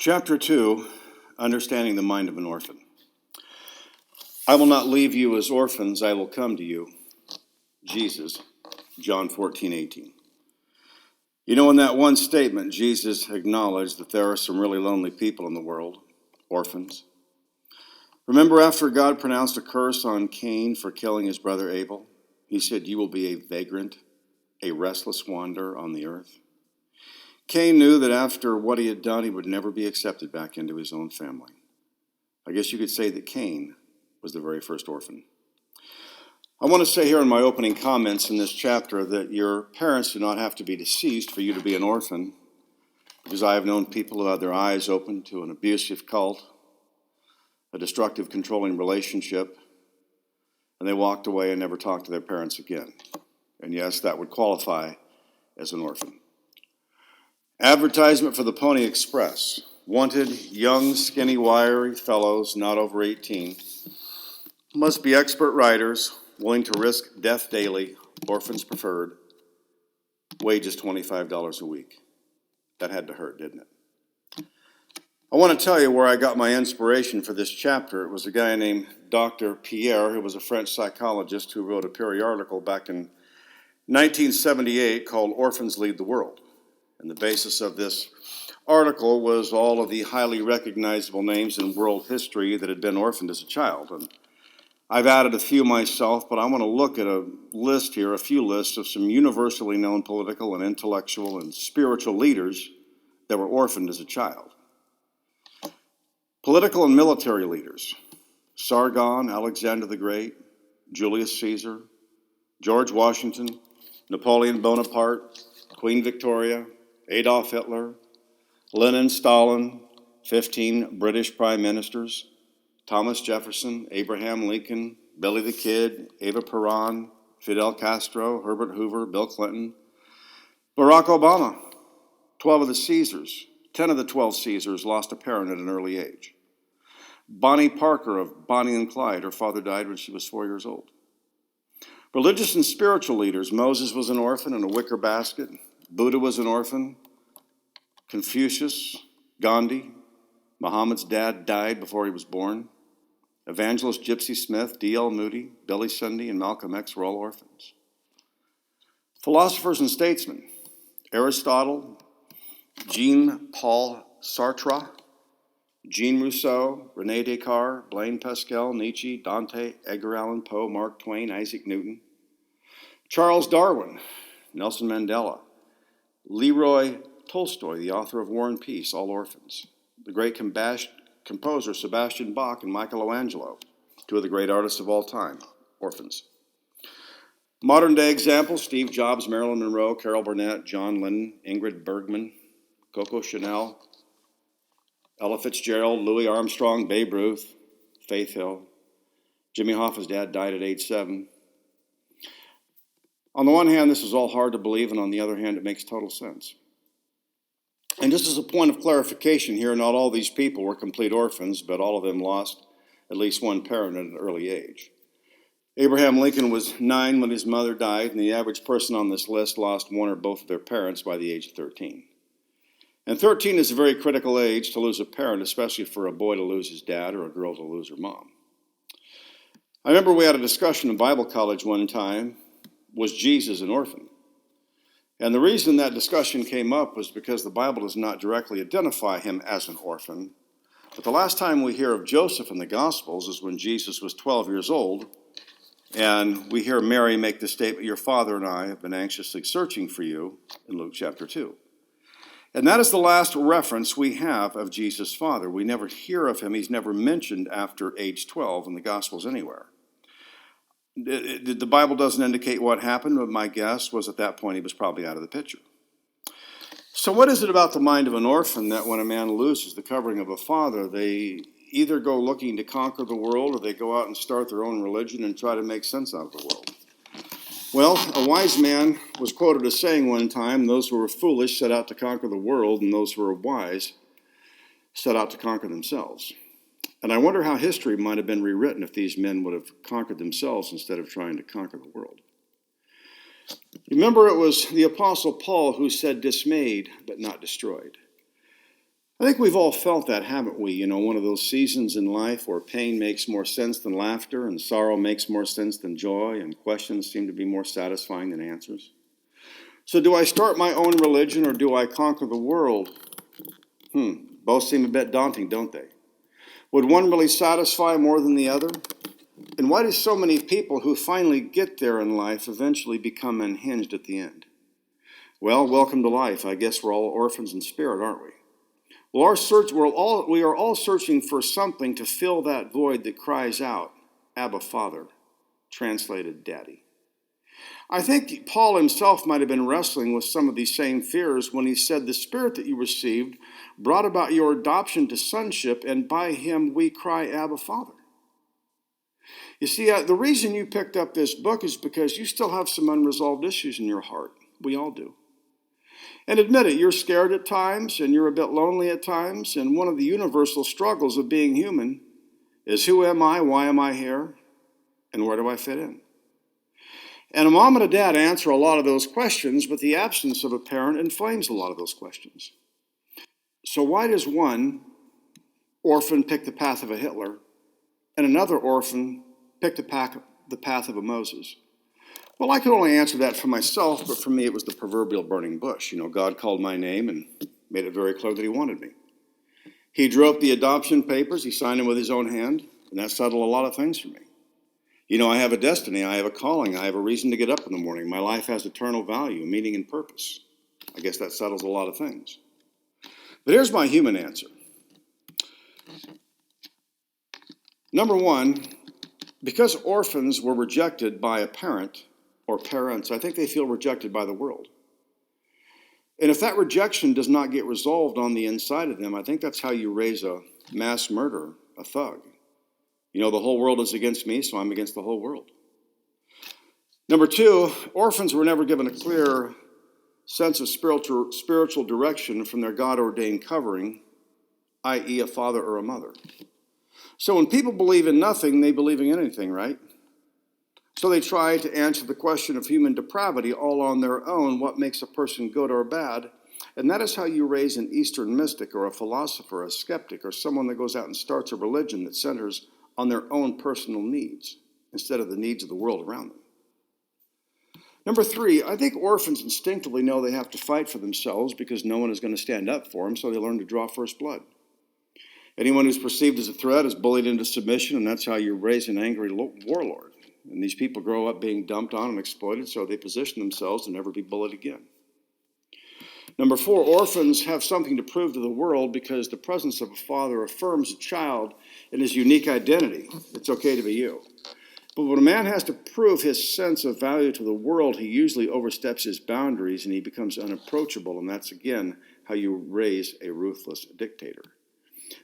Chapter 2, Understanding the Mind of an Orphan. I will not leave you as orphans, I will come to you. Jesus, John 14:18. You know, in that one statement, Jesus acknowledged that there are some really lonely people in the world, orphans. Remember after God pronounced a curse on Cain for killing his brother Abel, he said, "You will be a vagrant, a restless wanderer on the earth." Cain knew that after what he had done, he would never be accepted back into his own family. I guess you could say that Cain was the very first orphan. I want to say here in my opening comments in this chapter that your parents do not have to be deceased for you to be an orphan, because I have known people who had their eyes opened to an abusive cult, a destructive, controlling relationship, and they walked away and never talked to their parents again. And yes, that would qualify as an orphan. Advertisement for the Pony Express. Wanted young, skinny, wiry fellows not over 18. Must be expert riders, willing to risk death daily, orphans preferred. Wages $25 a week. That had to hurt, didn't it? I want to tell you where I got my inspiration for this chapter. It was a guy named Dr. Pierre, who was a French psychologist who wrote a periodical back in 1978 called Orphans Lead the World. And the basis of this article was all of the highly recognizable names in world history that had been orphaned as a child. And I've added a few myself, but I want to look at a few lists of some universally known political and intellectual and spiritual leaders that were orphaned as a child. Political and military leaders: Sargon, Alexander the Great, Julius Caesar, George Washington, Napoleon Bonaparte, Queen Victoria, Adolf Hitler, Lenin, Stalin, 15 British prime ministers, Thomas Jefferson, Abraham Lincoln, Billy the Kid, Eva Peron, Fidel Castro, Herbert Hoover, Bill Clinton, Barack Obama. 12 of the Caesars, 10 of the 12 Caesars lost a parent at an early age. Bonnie Parker of Bonnie and Clyde, her father died when she was 4 years old. Religious and spiritual leaders: Moses was an orphan in a wicker basket. Buddha was an orphan. Confucius, Gandhi, Muhammad's dad died before he was born. Evangelist Gypsy Smith, D.L. Moody, Billy Sunday, and Malcolm X were all orphans. Philosophers and statesmen: Aristotle, Jean-Paul Sartre, Jean Rousseau, René Descartes, Blaise Pascal, Nietzsche, Dante, Edgar Allan Poe, Mark Twain, Isaac Newton, Charles Darwin, Nelson Mandela, Leroy Tolstoy, the author of War and Peace, all orphans. The great composer Sebastian Bach and Michelangelo, two of the great artists of all time, orphans. Modern day examples: Steve Jobs, Marilyn Monroe, Carol Burnett, John Lennon, Ingrid Bergman, Coco Chanel, Ella Fitzgerald, Louis Armstrong, Babe Ruth, Faith Hill. Jimmy Hoffa's dad died at age 7. On the one hand, this is all hard to believe, and on the other hand, it makes total sense. And just as a point of clarification here, not all these people were complete orphans, but all of them lost at least one parent at an early age. Abraham Lincoln was 9 when his mother died, and the average person on this list lost one or both of their parents by the age of 13. And 13 is a very critical age to lose a parent, especially for a boy to lose his dad or a girl to lose her mom. I remember we had a discussion in Bible college one time: was Jesus an orphan? And the reason that discussion came up was because the Bible does not directly identify him as an orphan. But the last time we hear of Joseph in the Gospels is when Jesus was 12 years old, and we hear Mary make the statement, "Your father and I have been anxiously searching for you," in Luke chapter 2. And that is the last reference we have of Jesus' father. We never hear of him. He's never mentioned after age 12 in the Gospels anywhere. The Bible doesn't indicate what happened, but my guess was at that point he was probably out of the picture. So what is it about the mind of an orphan that when a man loses the covering of a father, they either go looking to conquer the world or they go out and start their own religion and try to make sense out of the world? Well, a wise man was quoted as saying one time, "Those who are foolish set out to conquer the world, and those who are wise set out to conquer themselves." And I wonder how history might have been rewritten if these men would have conquered themselves instead of trying to conquer the world. Remember, it was the Apostle Paul who said, "dismayed but not destroyed." I think we've all felt that, haven't we? You know, one of those seasons in life where pain makes more sense than laughter and sorrow makes more sense than joy and questions seem to be more satisfying than answers. So do I start my own religion or do I conquer the world? Both seem a bit daunting, don't they? Would one really satisfy more than the other? And why do so many people who finally get there in life eventually become unhinged at the end? Well, welcome to life. I guess we're all orphans in spirit, aren't we? Well, we are all searching for something to fill that void that cries out, Abba, Father, translated Daddy. I think Paul himself might have been wrestling with some of these same fears when he said, the Spirit that you received brought about your adoption to sonship, and by him we cry, Abba, Father. You see, the reason you picked up this book is because you still have some unresolved issues in your heart. We all do. And admit it, you're scared at times, and you're a bit lonely at times, and one of the universal struggles of being human is who am I, why am I here, and where do I fit in? And a mom and a dad answer a lot of those questions, but the absence of a parent inflames a lot of those questions. So why does one orphan pick the path of a Hitler, and another orphan pick the path of a Moses? Well, I could only answer that for myself, but for me it was the proverbial burning bush. You know, God called my name and made it very clear that he wanted me. He drew up the adoption papers, he signed them with his own hand, and that settled a lot of things for me. You know, I have a destiny, I have a calling, I have a reason to get up in the morning. My life has eternal value, meaning, and purpose. I guess that settles a lot of things. But here's my human answer. Number one, because orphans were rejected by a parent or parents, I think they feel rejected by the world. And if that rejection does not get resolved on the inside of them, I think that's how you raise a mass murderer, a thug. You know, the whole world is against me, so I'm against the whole world. Number two, orphans were never given a clear sense of spiritual direction from their God-ordained covering, i.e. a father or a mother. So when people believe in nothing, they believe in anything, right? So they try to answer the question of human depravity all on their own, what makes a person good or bad, and that is how you raise an Eastern mystic or a philosopher, a skeptic, or someone that goes out and starts a religion that centers on their own personal needs instead of the needs of the world around them. Number three, I think orphans instinctively know they have to fight for themselves because no one is going to stand up for them, so they learn to draw first blood. Anyone who's perceived as a threat is bullied into submission, and that's how you raise an angry warlord. And these people grow up being dumped on and exploited, so they position themselves to never be bullied again. Number four, orphans have something to prove to the world because the presence of a father affirms a child in his unique identity. It's okay to be you. But when a man has to prove his sense of value to the world, he usually oversteps his boundaries and he becomes unapproachable, and that's again how you raise a ruthless dictator.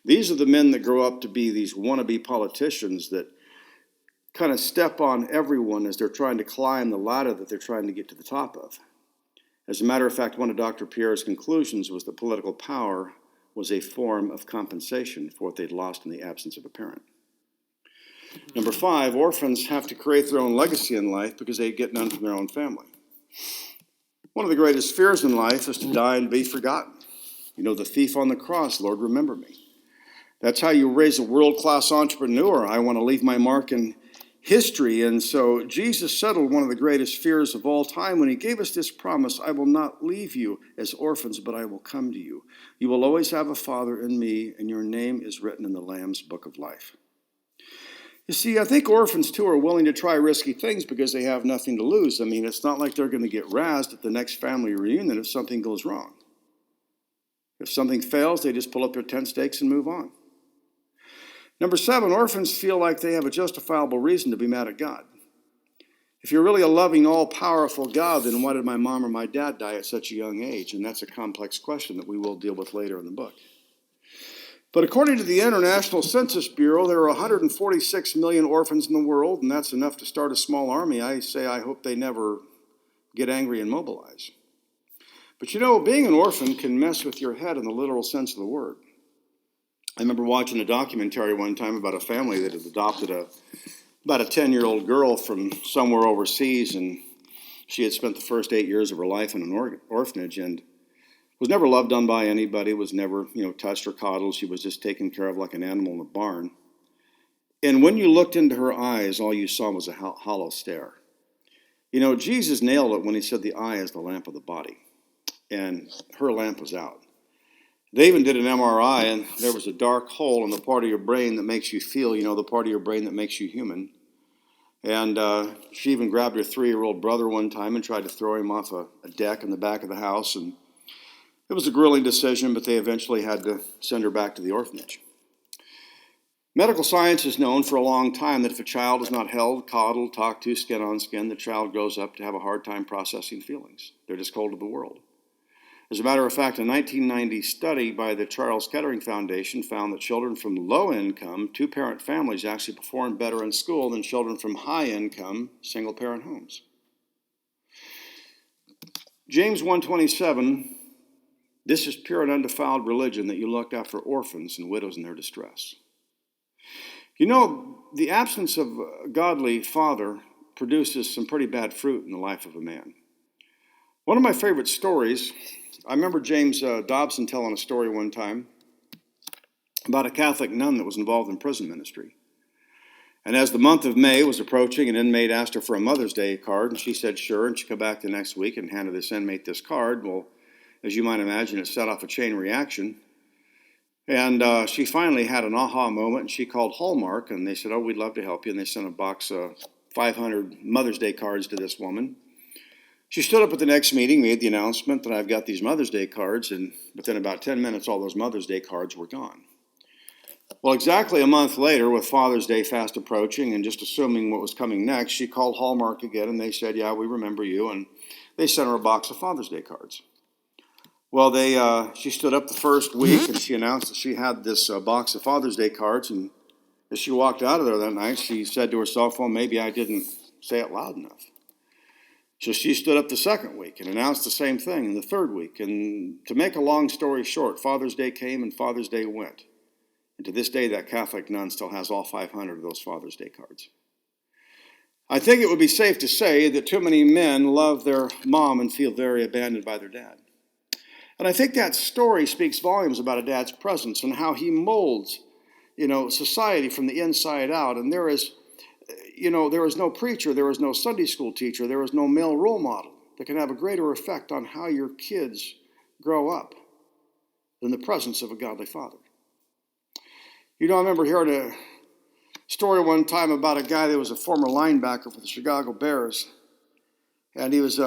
These are the men that grow up to be these wannabe politicians that kind of step on everyone as they're trying to climb the ladder that they're trying to get to the top of. As a matter of fact, one of Dr. Pierre's conclusions was that political power was a form of compensation for what they'd lost in the absence of a parent. Number five, orphans have to create their own legacy in life because they get none from their own family. One of the greatest fears in life is to die and be forgotten. You know, the thief on the cross, Lord, remember me. That's how you raise a world-class entrepreneur. I want to leave my mark in history. And so Jesus settled one of the greatest fears of all time when he gave us this promise, I will not leave you as orphans, but I will come to you. You will always have a father in me, and your name is written in the Lamb's book of life. You see, I think orphans, too, are willing to try risky things because they have nothing to lose. I mean, it's not like they're going to get razzed at the next family reunion if something goes wrong. If something fails, they just pull up their tent stakes and move on. Number seven, orphans feel like they have a justifiable reason to be mad at God. If you're really a loving, all-powerful God, then why did my mom or my dad die at such a young age? And that's a complex question that we will deal with later in the book. But according to the International Census Bureau, there are 146 million orphans in the world, and that's enough to start a small army. I say I hope they never get angry and mobilize. But you know, being an orphan can mess with your head in the literal sense of the word. I remember watching a documentary one time about a family that had adopted about a 10-year-old girl from somewhere overseas, and she had spent the first 8 years of her life in an orphanage, and Was never loved on by anybody, was never, touched or coddled. She was just taken care of like an animal in a barn. And when you looked into her eyes, all you saw was a hollow stare. Jesus nailed it when he said the eye is the lamp of the body. And her lamp was out. They even did an MRI, and there was a dark hole in the part of your brain that makes you feel, the part of your brain that makes you human. And she even grabbed her 3-year-old brother one time and tried to throw him off a deck in the back of the house. And it was a grueling decision, but they eventually had to send her back to the orphanage. Medical science has known for a long time that if a child is not held, coddled, talked to, skin on skin, the child grows up to have a hard time processing feelings. They're just cold to the world. As a matter of fact, a 1990 study by the Charles Kettering Foundation found that children from low-income, two-parent families actually performed better in school than children from high-income, single-parent homes. James 1:27, this is pure and undefiled religion, that you look after orphans and widows in their distress. The absence of a godly father produces some pretty bad fruit in the life of a man. One of my favorite stories, I remember James Dobson telling a story one time about a Catholic nun that was involved in prison ministry. And as the month of May was approaching, an inmate asked her for a Mother's Day card, and she said sure, and she came back the next week and handed this inmate this card. Well, as you might imagine, it set off a chain reaction. And she finally had an aha moment, and she called Hallmark, and they said, oh, we'd love to help you. And they sent a box of 500 Mother's Day cards to this woman. She stood up at the next meeting, made the announcement that I've got these Mother's Day cards, and within about 10 minutes, all those Mother's Day cards were gone. Well, exactly a month later, with Father's Day fast approaching and just assuming what was coming next, she called Hallmark again, and they said, yeah, we remember you, and they sent her a box of Father's Day cards. Well, she stood up the first week, and she announced that she had this box of Father's Day cards, and as she walked out of there that night, she said to herself, well, maybe I didn't say it loud enough. So she stood up the second week and announced the same thing in the third week. And to make a long story short, Father's Day came and Father's Day went. And to this day, that Catholic nun still has all 500 of those Father's Day cards. I think it would be safe to say that too many men love their mom and feel very abandoned by their dad. And I think that story speaks volumes about a dad's presence and how he molds, society from the inside out. And there is no preacher, there is no Sunday school teacher, there is no male role model that can have a greater effect on how your kids grow up than the presence of a godly father. I remember hearing a story one time about a guy that was a former linebacker for the Chicago Bears. And his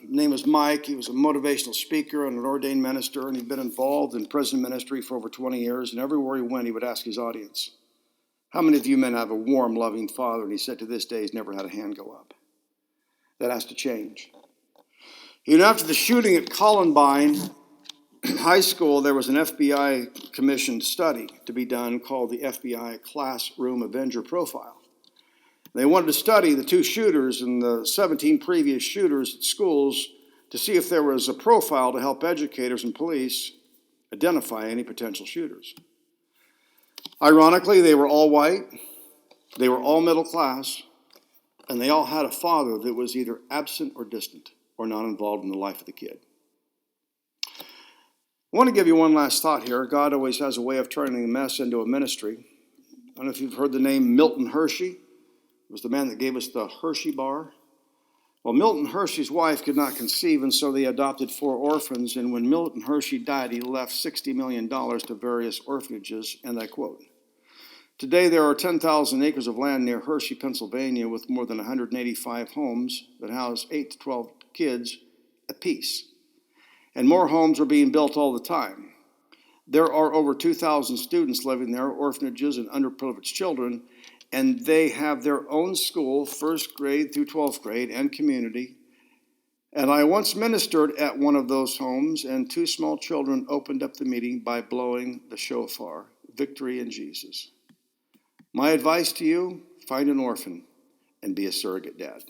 name was Mike. He was a motivational speaker and an ordained minister, and he'd been involved in prison ministry for over 20 years. And everywhere he went, he would ask his audience, how many of you men have a warm, loving father? And he said to this day, he's never had a hand go up. That has to change. After the shooting at Columbine High School, there was an FBI commissioned study to be done called the FBI Classroom Avenger Profile. They wanted to study the 2 shooters and the 17 previous shooters at schools to see if there was a profile to help educators and police identify any potential shooters. Ironically, they were all white, they were all middle class, and they all had a father that was either absent or distant or not involved in the life of the kid. I want to give you one last thought here. God always has a way of turning a mess into a ministry. I don't know if you've heard the name Milton Hershey. It was the man that gave us the Hershey bar. Well, Milton Hershey's wife could not conceive, and so they adopted 4 orphans. And when Milton Hershey died, he left $60 million to various orphanages, and I quote, today there are 10,000 acres of land near Hershey, Pennsylvania, with more than 185 homes that house 8 to 12 kids apiece. And more homes are being built all the time. There are over 2,000 students living there, orphanages and underprivileged children, and they have their own school, 1st grade through 12th grade, and community. And I once ministered at one of those homes, and 2 small children opened up the meeting by blowing the shofar, victory in Jesus. My advice to you, find an orphan and be a surrogate dad.